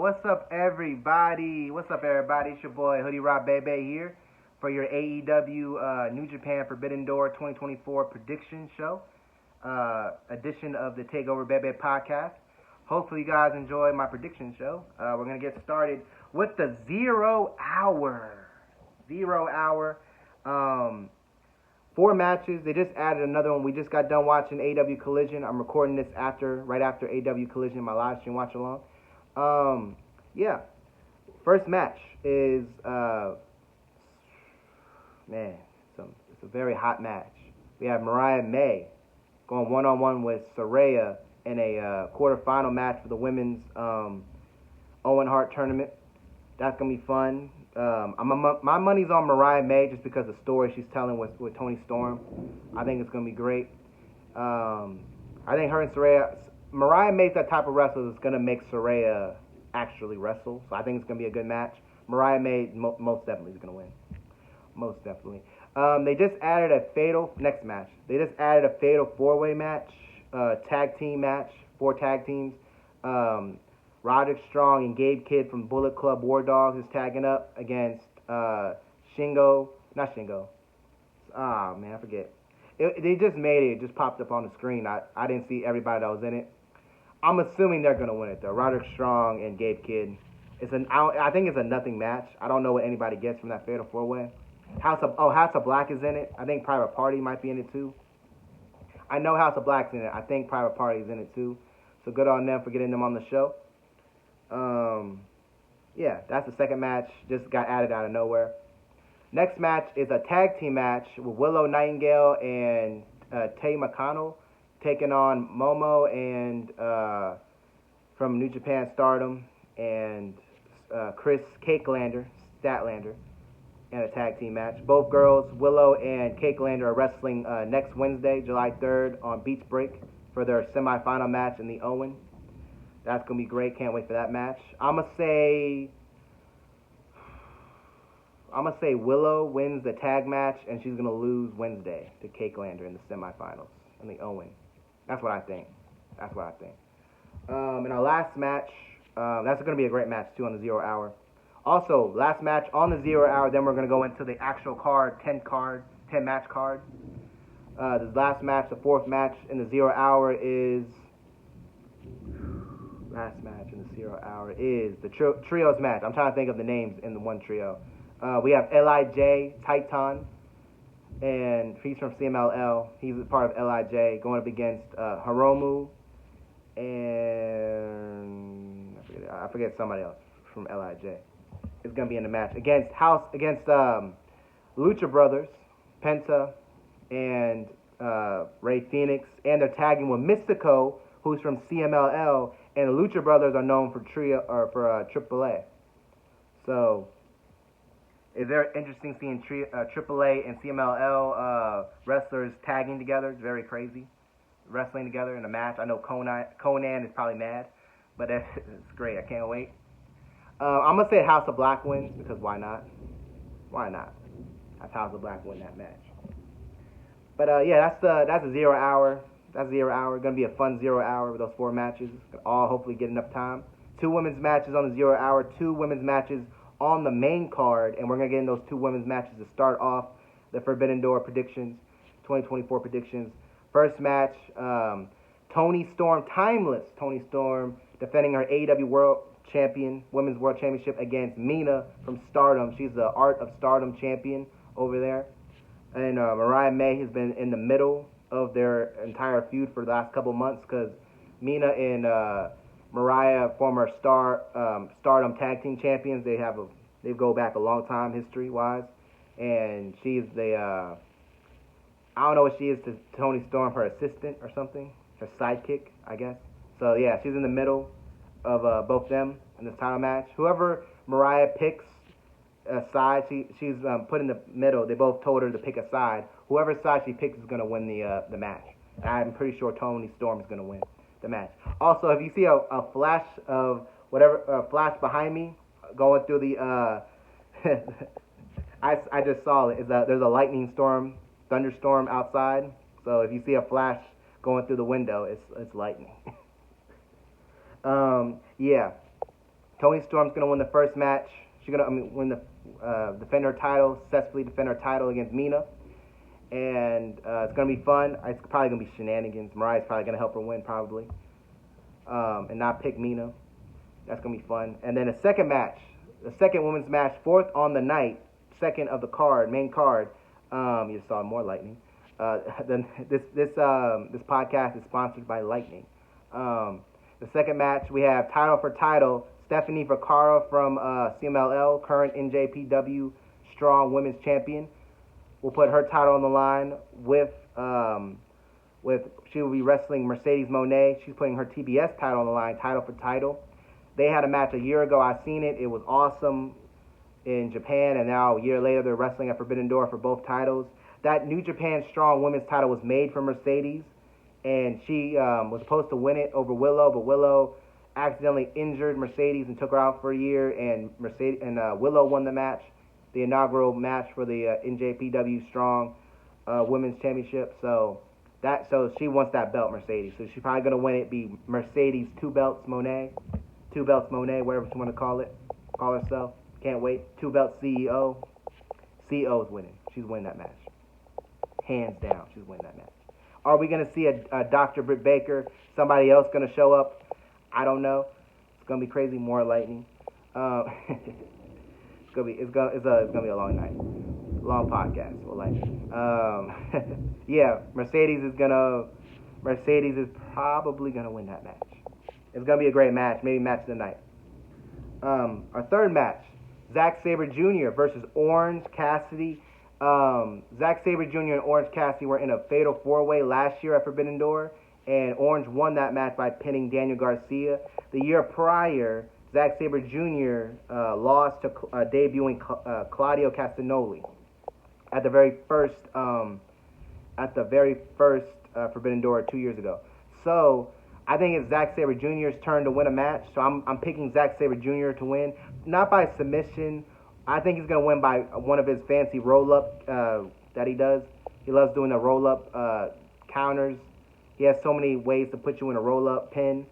What's up, everybody? What's up, everybody? It's your boy Hoodie Rob Bebe here for your AEW New Japan Forbidden Door 2024 prediction show, edition of the TAKEOVER Bebe podcast. Hopefully, you guys enjoy my prediction show. We're gonna get started with the 0 hour. 0 hour. 4 matches. They just added another one. We just got done watching AEW Collision. I'm recording this right after AEW Collision, my live stream watch along. Yeah. First match is it's a very hot match. We have Mariah May going one-on-one with Saraya in a quarterfinal match for the women's Owen Hart tournament. That's gonna be fun. My money's on Mariah May just because of the story she's telling with Toni Storm. I think it's gonna be great. I think her and Mariah May's that type of wrestler that's gonna make Saraya actually wrestle. So I think it's gonna be a good match. Mariah May most definitely is gonna win. Most definitely. They just added a fatal next match. They just added a fatal 4-way match, tag team match, 4 tag teams. Roderick Strong and Gabe Kidd from Bullet Club War Dogs is tagging up against Shingo. Not Shingo. Ah, man, I forget. They just made it. It just popped up on the screen. I didn't see everybody that was in it. I'm assuming they're going to win it, though. Roderick Strong and Gabe Kidd. I think it's a nothing match. I don't know what anybody gets from that fatal 4-way. House of Black is in it. I think Private Party might be in it, too. I know House of Black's in it. I think Private Party is in it, too. So good on them for getting them on the show. Yeah, that's the second match. Just got added out of nowhere. Next match is a tag team match with Willow Nightingale and Tay McConnell taking on Momo and from New Japan Stardom and Chris Statlander in a tag team match. Both girls, Willow and Cakelander, are wrestling next Wednesday, July 3rd on Beach Break for their semifinal match in the Owen. That's going to be great. Can't wait for that match. I'm going to say Willow wins the tag match, and she's going to lose Wednesday to Cakelander in the semifinals in the Owen. That's what I think. And our last match, that's going to be a great match, too, on the 0 hour. Also, last match on the 0 hour, then we're going to go into the actual card, 10-match card. The last match, the 4th match in the 0 hour is... Last match in the 0 hour is the trios match. I'm trying to think of the names in the one trio. We have Lij Titan, and he's from CMLL. He's a part of Lij, going up against Hiromu, and I forget somebody else from Lij. It's gonna be in the match against Lucha Brothers, Penta, and Rey Fenix, and they're tagging with Mystico, who's from CMLL, and the Lucha Brothers are known for AAA. So, it's very interesting seeing AAA and CMLL wrestlers tagging together. It's very crazy, wrestling together in a match. I know Conan is probably mad, but it's great. I can't wait. I'm gonna say House of Black wins because why not? Why not? Have House of Black win that match. But yeah, that's a 0 hour. That's 0 hour. Going to be a fun 0 hour with those 4 matches. All hopefully get enough time. 2 women's matches on the 0 hour. 2 women's matches on the main card. And we're going to get in those 2 women's matches to start off the Forbidden Door predictions, 2024 predictions. First match, Toni Storm, Timeless Toni Storm, defending her AEW Women's World Championship against Mina from Stardom. She's the Art of Stardom champion over there. And Mariah May has been in the middle of their entire feud for the last couple months because Mina and Mariah, former Stardom tag team champions, they go back a long time history-wise, and she's I don't know what she is to Toni Storm, her assistant or something, her sidekick, I guess. So yeah, she's in the middle of both them in this title match. Whoever Mariah picks a side, she's put in the middle. They both told her to pick a side. Whoever side she picks is going to win the match. I'm pretty sure Toni Storm is going to win the match. Also, if you see a flash of flash behind me going through the I just saw it. There's a lightning storm, thunderstorm outside. So if you see a flash going through the window, it's lightning. Yeah. Toni Storm's gonna win the first match. She's gonna win the defend her title, successfully defend her title against Mina, and it's gonna be fun. It's probably gonna be shenanigans. Mariah's probably gonna help her win, probably, and not pick Mina. That's gonna be fun. And then the second match, the second women's match, fourth on the night, second of the card, main card. You saw more lightning. Then this podcast is sponsored by Lightning. The second match, we have title for title. Stephanie Vaccaro from CMLL, current NJPW Strong Women's Champion, will put her title on the line with she will be wrestling Mercedes Moné. She's putting her TBS title on the line, title for title. They had a match a year ago. I seen it. It was awesome in Japan, and now a year later they're wrestling at Forbidden Door for both titles. That New Japan Strong Women's title was made for Mercedes, and she was supposed to win it over Willow, but Willow accidentally injured Mercedes and took her out for a year, and Willow won the match, the inaugural match for the NJPW Strong Women's Championship. So she wants that belt, Mercedes. So she's probably gonna win it. Be Mercedes two belts Moné, whatever you want to call herself. Can't wait. Two belt CEO. CEO is winning. She's winning that match, hands down. She's winning that match. Are we gonna see a Dr. Britt Baker? Somebody else gonna show up? I don't know. It's gonna be crazy. More lightning. It's gonna be a long night, long podcast. Well, lightning. Yeah, Mercedes is probably gonna win that match. It's gonna be a great match. Maybe match of the night. Our third match, Zack Sabre Jr. versus Orange Cassidy. Zack Sabre Jr. and Orange Cassidy were in a fatal four-way last year at Forbidden Door, and Orange won that match by pinning Daniel Garcia. The year prior, Zack Sabre Jr. Lost to debuting Claudio Castagnoli at the very first Forbidden Door 2 years ago. So I think it's Zack Sabre Jr.'s turn to win a match. So I'm picking Zack Sabre Jr. to win, not by submission. I think he's gonna win by one of his fancy roll-up that he does. He loves doing the roll-up counters. He has so many ways to put you in a roll-up pin.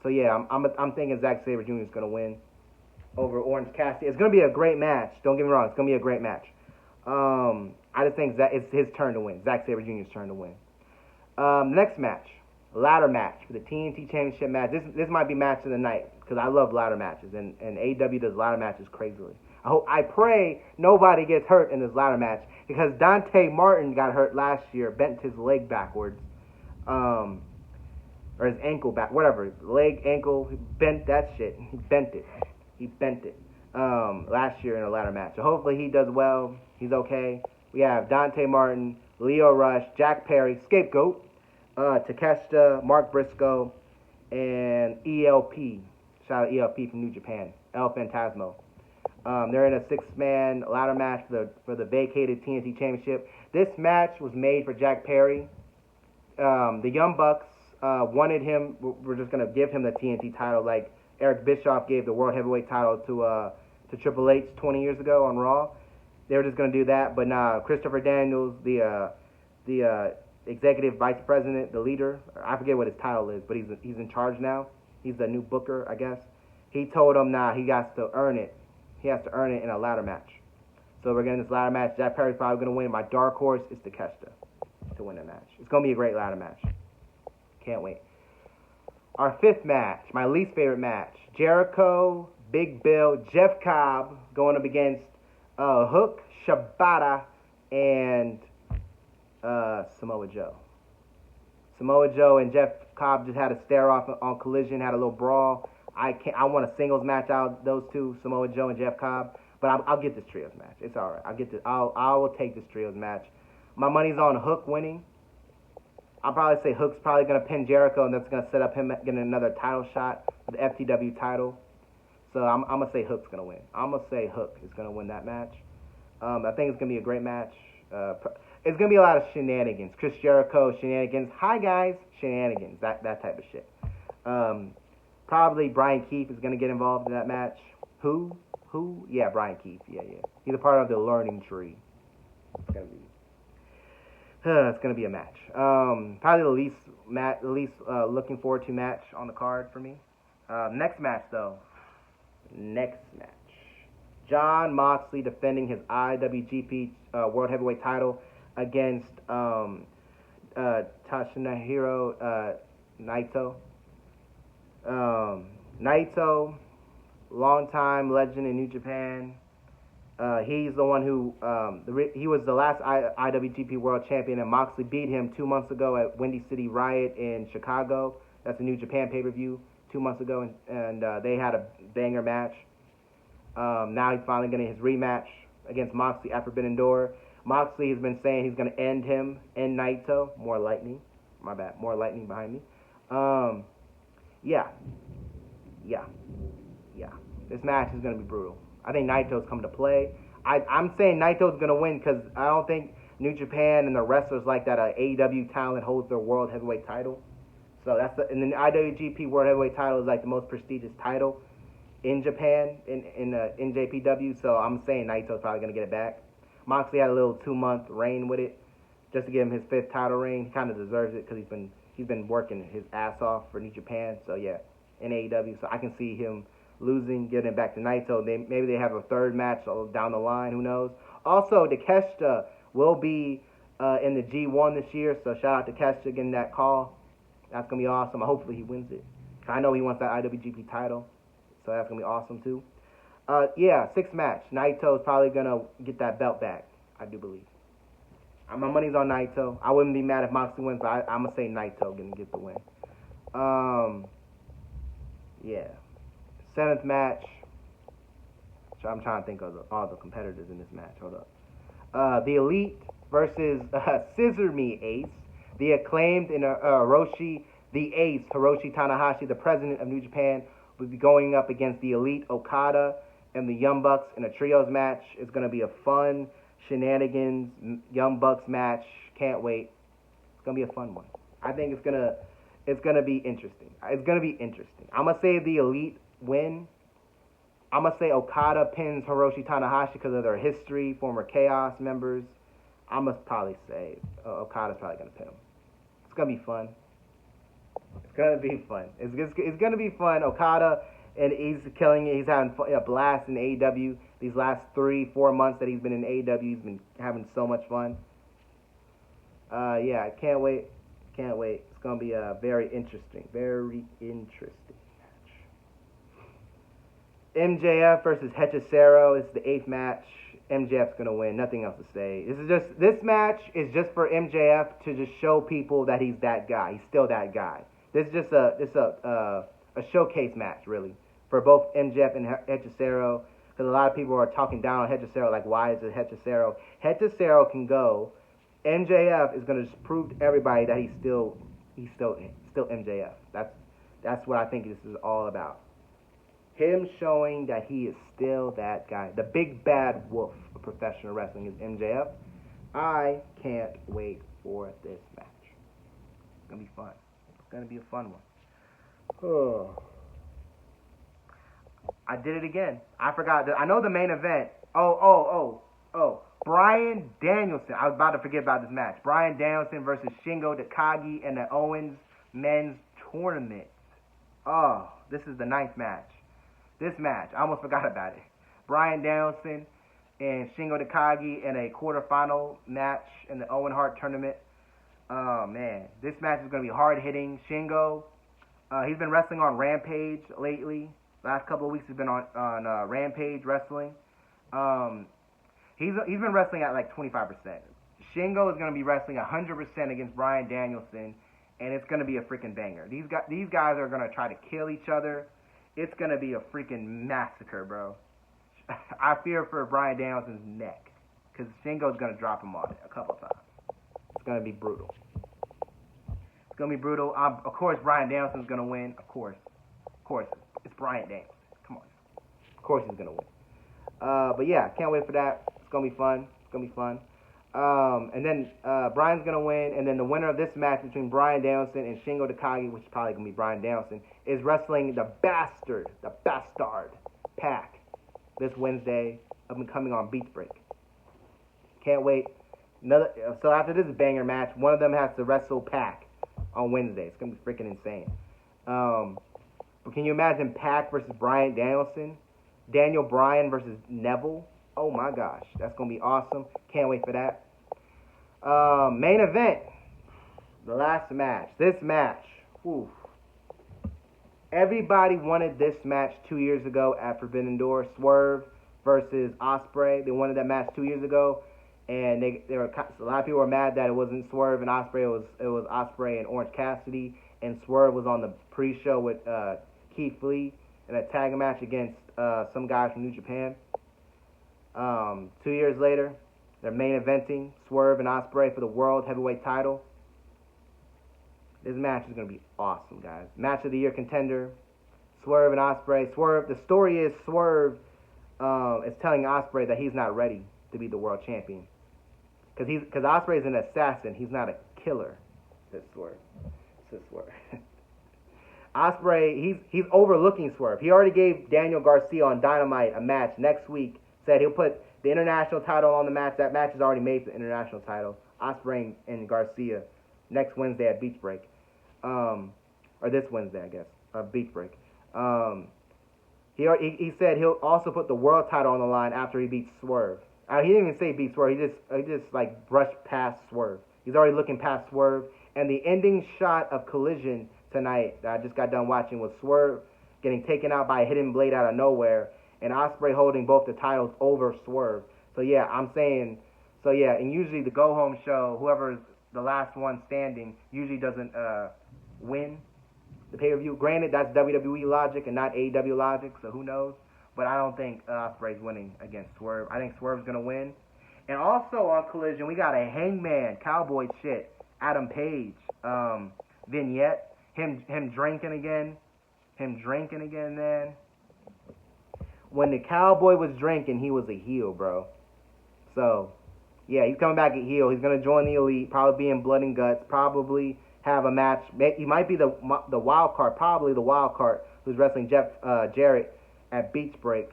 So yeah, I'm thinking Zack Sabre Jr. is gonna win over Orange Cassidy. It's gonna be a great match. Don't get me wrong, it's gonna be a great match. I just think it's his turn to win. Zack Sabre Jr.'s turn to win. Next match, ladder match for the TNT Championship match. This might be match of the night because I love ladder matches, and AEW does ladder matches crazily. I pray nobody gets hurt in this ladder match because Dante Martin got hurt last year, bent his leg backwards, or his ankle back, whatever, leg, ankle, he bent that shit. He bent it last year in a ladder match. So hopefully he does well. He's okay. We have Dante Martin, Lio Rush, Jack Perry, Scapegoat, Takeshita, Mark Briscoe, and ELP. Shout out ELP from New Japan, El Phantasmo. They're in a six-man ladder match for the vacated TNT Championship. This match was made for Jack Perry. The Young Bucks wanted him. We're just gonna give him the TNT title, like Eric Bischoff gave the World Heavyweight title to Triple H 20 years ago on Raw. They were just gonna do that, but now Christopher Daniels, the executive vice president, the leader, I forget what his title is, but he's in charge now. He's the new booker, I guess. He told him now he has to earn it. He has to earn it in a ladder match. So we're getting this ladder match. Jack Perry's probably going to win. My dark horse is Takeshita to win the match. It's going to be a great ladder match. Can't wait. Our fifth match, my least favorite match. Jericho, Big Bill, Jeff Cobb going up against Hook, Shibata, and Samoa Joe. Samoa Joe and Jeff Cobb just had a stare-off on Collision, had a little brawl. I want a singles match out of those two, Samoa Joe and Jeff Cobb, but I'll get this trios match. It's all right. I will take this trios match. My money's on Hook winning. I'll probably say Hook's probably going to pin Jericho, and that's going to set up him getting another title shot for the FTW title. So I'm going to say Hook's going to win. I'm going to say Hook is going to win that match. I think it's going to be a great match. It's going to be a lot of shenanigans. Chris Jericho, shenanigans. Hi, guys. Shenanigans. That type of shit. Probably Brian Keith is going to get involved in that match. Who? Yeah, Brian Keith. Yeah. He's a part of the learning tree. It's going to be a match. Probably the least looking forward to match on the card for me. Next match, though. Next match. Jon Moxley defending his IWGP World Heavyweight title against Tatsunahiro Naito. Naito, longtime legend in New Japan. He's the one who he was the last IWGP World Champion, and Moxley beat him 2 months ago at Windy City Riot in Chicago. That's a New Japan pay-per-view 2 months ago, and they had a banger match. Now he's finally getting his rematch against Moxley at Forbidden Door. Moxley has been saying he's going to end Naito. More lightning. My bad. More lightning behind me. Yeah. This match is going to be brutal. I think Naito's coming to play. I'm saying Naito's going to win because I don't think New Japan and the wrestlers like that AEW talent holds their World Heavyweight title. So and the IWGP World Heavyweight title is like the most prestigious title in Japan, in NJPW. So I'm saying Naito's probably going to get it back. Moxley had a little 2-month reign with it, just to give him his 5th title reign. He kind of deserves it because he's been working his ass off for New Japan. So yeah, in AEW. So I can see him losing, getting it back to Naito. Maybe they have a 3rd match down the line. Who knows? Also, Takeshita will be in the G1 this year. So shout out to Takeshita getting that call. That's gonna be awesome. Hopefully he wins it. I know he wants that IWGP title, so that's gonna be awesome too. 6th match. Naito's probably gonna get that belt back. I do believe. My money's on Naito. I wouldn't be mad if Moxley wins, but I'm gonna say Naito gonna get the win. 7th match. I'm trying to think of all the competitors in this match. Hold up. The Elite versus Scissor Me Ace. The Acclaimed and Hiroshi, the Ace, Hiroshi Tanahashi, the president of New Japan, will be going up against the Elite, Okada, and the Young Bucks in a trios match. It's going to be a fun, shenanigans, Young Bucks match. Can't wait. It's going to be a fun one. I think it's gonna be interesting. It's going to be interesting. I'm going to say the Elite win. I'm going to say Okada pins Hiroshi Tanahashi because of their history, former Chaos members. I'm going to probably say Okada's probably going to pin him. It's going to be fun. It's going to be fun. It's going to be fun. Okada, and he's killing it. He's having a blast in AEW. These last 3-4 months that he's been in AEW, he's been having so much fun. I can't wait. Can't wait. It's going to be a very interesting match. MJF versus Hechicero is the 8th match. MJF's gonna win. Nothing else to say. This match is just for MJF to just show people that he's that guy. He's still that guy. This is just a showcase match really for both MJF and Hechicero, because a lot of people are talking down on Hechicero, like why is it Hechicero? Hechicero can go. MJF is gonna just prove to everybody that he's still MJF. That's what I think this is all about. Him showing that he is still that guy. The big bad wolf of professional wrestling is MJF. I can't wait for this match. It's going to be fun. It's going to be a fun one. Oh. I did it again. I forgot. I know the main event. Oh. Bryan Danielson. I was about to forget about this match. Bryan Danielson versus Shingo Takagi in the Owens men's tournament. Oh, this is the 9th match. This match, I almost forgot about it. Bryan Danielson and Shingo Takagi in a quarterfinal match in the Owen Hart tournament. Oh, man. This match is going to be hard-hitting. Shingo, he's been wrestling on Rampage lately. Last couple of weeks he's been on Rampage wrestling. He's been wrestling at like 25%. Shingo is going to be wrestling 100% against Bryan Danielson, and it's going to be a freaking banger. These guys are going to try to kill each other. It's going to be a freaking massacre, bro. I fear for Bryan Danielson's neck, because Shingo's going to drop him on it a couple times. It's going to be brutal. It's going to be brutal. Of course, Bryan Danielson's going to win. Of course. It's Bryan Danielson. Come on. Of course he's going to win. But yeah, can't wait for that. It's going to be fun. And then Bryan's going to win, and then the winner of this match between Bryan Danielson and Shingo Takagi, which is probably going to be Bryan Danielson, is wrestling the Bastard Pack this Wednesday, up and coming on Beats Break. Can't wait. So after this banger match, one of them has to wrestle Pac on Wednesday. It's going to be freaking insane. But can you imagine Pac versus Bryan Danielson? Daniel Bryan versus Neville. Oh my gosh, that's gonna be awesome. Can't wait for that. Main event, the last match. This match, whew. Everybody wanted this match 2 years ago at Forbidden Door. Swerve versus Ospreay. They wanted that match 2 years ago, and they were a lot of people were mad that it wasn't Swerve and Ospreay. It was Ospreay and Orange Cassidy, and Swerve was on the pre-show with Keith Lee in a tag match against some guys from New Japan. 2 years later, they're main eventing Swerve and Ospreay for the World Heavyweight title. This match is going to be awesome, guys. Match of the year contender, Swerve and Ospreay. Swerve. The story is Swerve is telling Ospreay that he's not ready to be the world champion because Ospreay is an assassin. He's not a killer. Says Swerve. Ospreay, he's overlooking Swerve. He already gave Daniel Garcia on Dynamite a match next week. Said he'll put the international title on the match. That match is already made for the international title. Ospreay and Garcia next Wednesday at Beach Break. Or this Wednesday, I guess, Beach Break. He said he'll also put the world title on the line after he beats Swerve. He didn't even say beat Swerve. He just like brushed past Swerve. He's already looking past Swerve. And the ending shot of Collision tonight that I just got done watching was Swerve getting taken out by a hidden blade out of nowhere, and Ospreay holding both the titles over Swerve. So yeah, and usually the go home show, whoever's the last one standing usually doesn't win the pay-per-view. Granted, that's WWE logic and not AEW logic, so who knows? But I don't think Ospreay's winning against Swerve. I think Swerve's going to win. And also on Collision, we got a Hangman Cowboy shit Adam Page vignette. Him drinking again, man. When the Cowboy was drinking, he was a heel, bro. So, yeah, he's coming back a heel. He's going to join the Elite, probably be in Blood and Guts, probably have a match. He might be the wild card, probably the wild card, who's wrestling Jeff Jarrett at Beach Break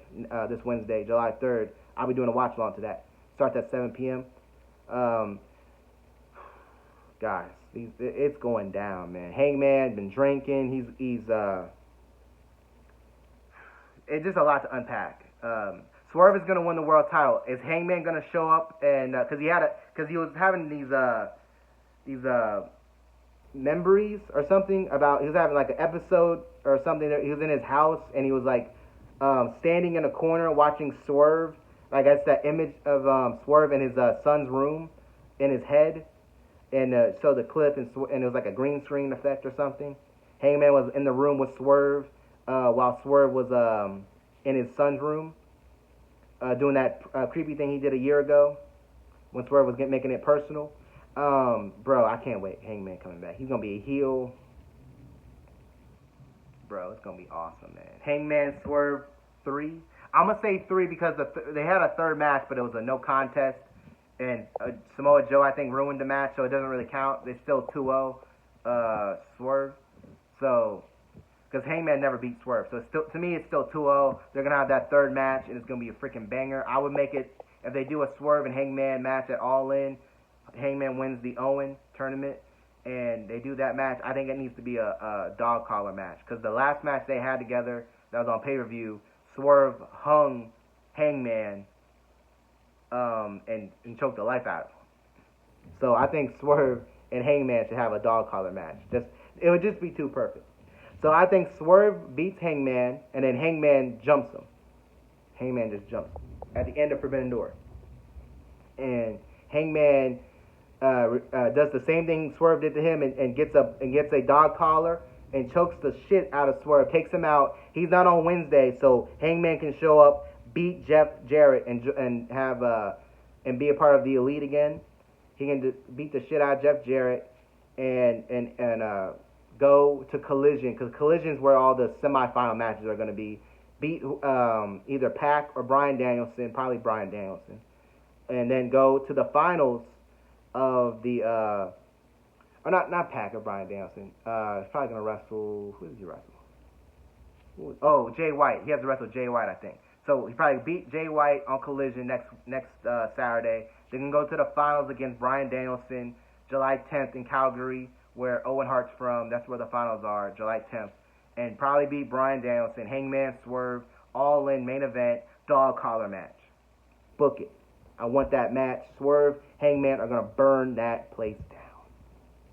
this Wednesday, July 3rd. I'll be doing a watch along to that. Starts at 7 p.m. Guys, it's going down, man. Hangman been drinking. He's it's just a lot to unpack. Swerve is gonna win the world title. Is Hangman gonna show up and because he was having these memories or something about, he was having like an episode or something that he was in his house and he was like standing in a corner watching Swerve. Like that's that image of Swerve in his son's room in his head, and so the clip and it was like a green screen effect or something. Hangman was in the room with Swerve while Swerve was in his son's room doing that creepy thing he did a year ago when Swerve was making it personal. Bro, I can't wait. Hangman coming back. He's gonna be a heel. Bro, it's gonna be awesome, man. Hangman Swerve 3. I'm gonna say 3 because they had a third match, but it was a no contest, and Samoa Joe I think ruined the match, so it doesn't really count. It's still 2-0 Swerve. So, because Hangman never beat Swerve, so it's still, to me it's still 2-0. They're gonna have that third match, and it's gonna be a freaking banger. I would make it if they do a Swerve and Hangman match at All In. Hangman wins the Owen tournament, and they do that match. I think it needs to be a dog collar match, because the last match they had together that was on pay-per-view, Swerve hung Hangman and choked the life out of him. So I think Swerve and Hangman should have a dog collar match. It would just be too perfect. So I think Swerve beats Hangman, and then Hangman jumps him. Hangman just jumps him at the end of Forbidden Door. And Hangman does the same thing Swerve did to him and gets a dog collar and chokes the shit out of Swerve, takes him out. He's not on Wednesday, so Hangman can show up, beat Jeff Jarrett, and have and be a part of the Elite again. He can beat the shit out of Jeff Jarrett and go to Collision, because Collision is where all the semifinal matches are going to be. Beat either Pac or Bryan Danielson, probably Bryan Danielson, and then go to the finals of the or not Pac or Bryan Danielson. He's probably gonna wrestle. Who does he wrestle? Jay White. He has to wrestle Jay White, I think. So he probably beat Jay White on Collision next Saturday. They can go to the finals against Bryan Danielson, July 10th in Calgary, where Owen Hart's from. That's where the finals are, July 10th. And probably beat Bryan Danielson. Hangman Swerve all-in main event dog collar match. Book it. I want that match. Swerve, Hangman are going to burn that place down.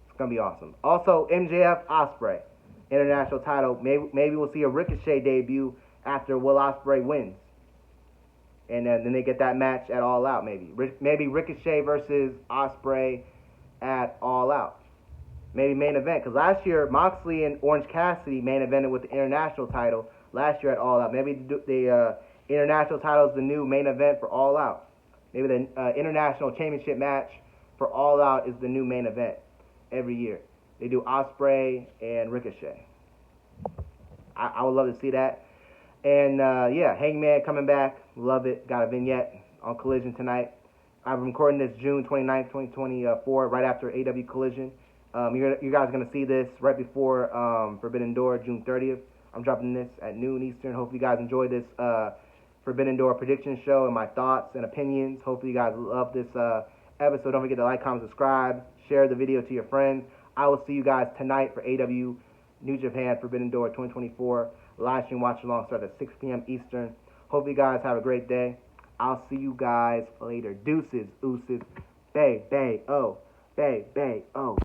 It's going to be awesome. Also, MJF, Ospreay, international title. Maybe we'll see a Ricochet debut after Will Ospreay wins. And then they get that match at All Out, maybe. Maybe Ricochet versus Ospreay at All Out. Maybe main event. Because last year, Moxley and Orange Cassidy main evented with the international title last year at All Out. Maybe the international title is the new main event for All Out. Maybe the international championship match for All Out is the new main event every year. They do Ospreay and Ricochet. I would love to see that. And, Hangman coming back. Love it. Got a vignette on Collision tonight. I'm recording this June 29th, 2024, right after AEW Collision. You guys are going to see this right before Forbidden Door, June 30th. I'm dropping this at noon Eastern. Hopefully you guys enjoy this Forbidden Door prediction show and my thoughts and opinions. Hopefully you guys love this episode. Don't forget to like, comment, subscribe. Share the video to your friends. I will see you guys tonight for AEW New Japan Forbidden Door 2024. Live stream watch along starts at 6 p.m. Eastern. Hope you guys have a great day. I'll see you guys later. Deuces, ooses, bay, oh.